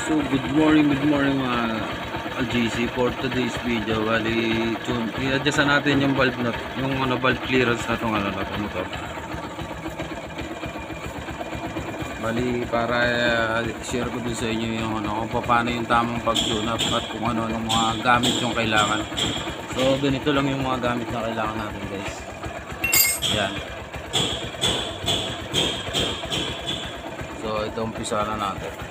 So good morning mga LGC for today's video. Bali, i-adjust natin yung valve na, yung valve clearance na tong na to motor. Bali para share ko din sa inyo yung kung paano yung tamang pag-tune up at kung ano mga gamit yung kailangan. So ganito lang yung mga gamit na kailangan natin, guys. Yan. So ito umpisa na natin.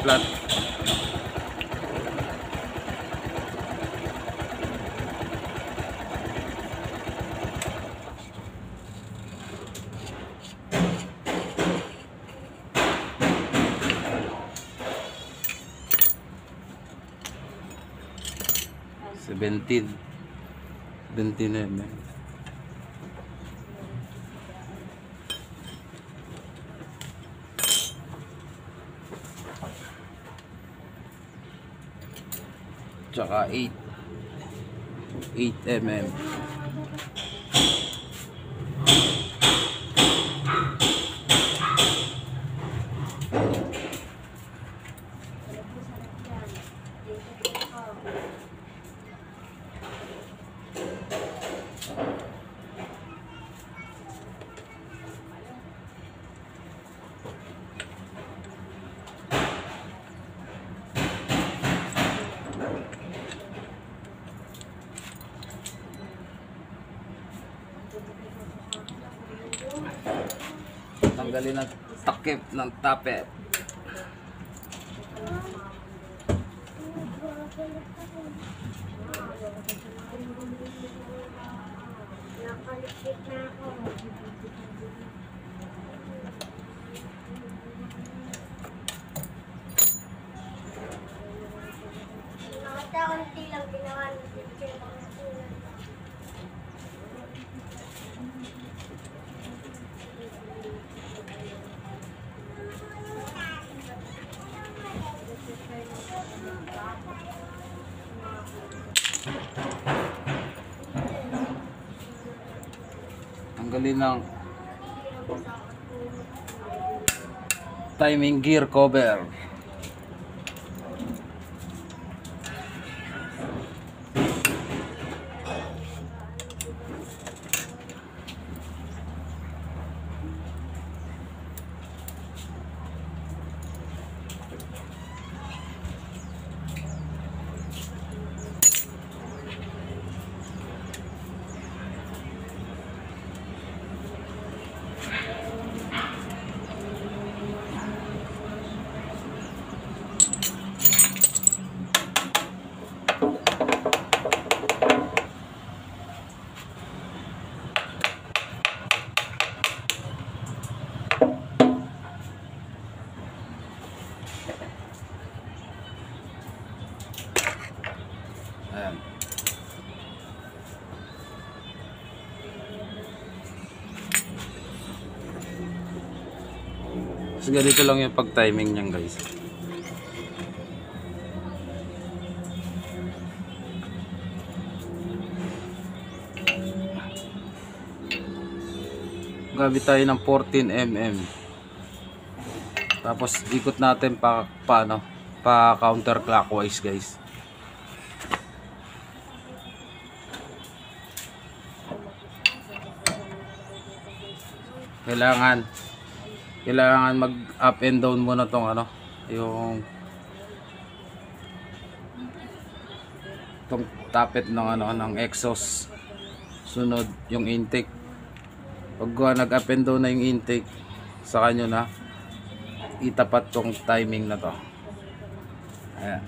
Flat. Seventeen mm. Tsaka 8 mm. Tanggalin ang takip ng tapet. Tanggalin ng timing gear cover. Ayan. So ganito lang yung pag-timing niyan, guys. Gamit tayo ng 14 mm. Tapos ikot natin pa counterclockwise, guys. Kailangan mag up and down muna tong yung tapet ng exhaust. Sunod yung intake. Pag nag up and down na yung intake, saka nyo na itapat tong timing na to. Ayan.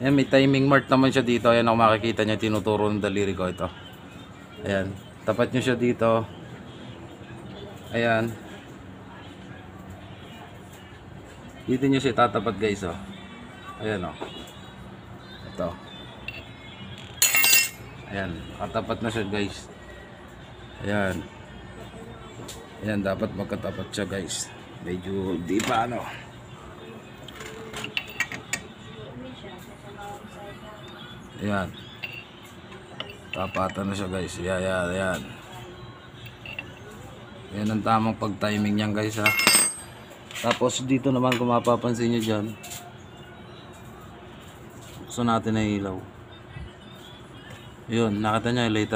Ayan, may timing mark naman siya dito. Ayan, kung makikita nyo, tinuturo ng daliri ko ito. Ayan, tapat nyo siya dito. Ayan. Dito nyo siya tatapat, guys, oh. Ayan, oh. Ito. Ayan, katapat na siya, guys. Ayan. Ayan, dapat magkatapat siya, guys. Medyo di pa Ayan. Tapatan na siya guys. Yan. Yan ang tamang pag-timing niyan guys ha. Tapos dito naman kung mapapansin nyo dyan, buksan natin ang ilaw. Yun, nakita nyo later.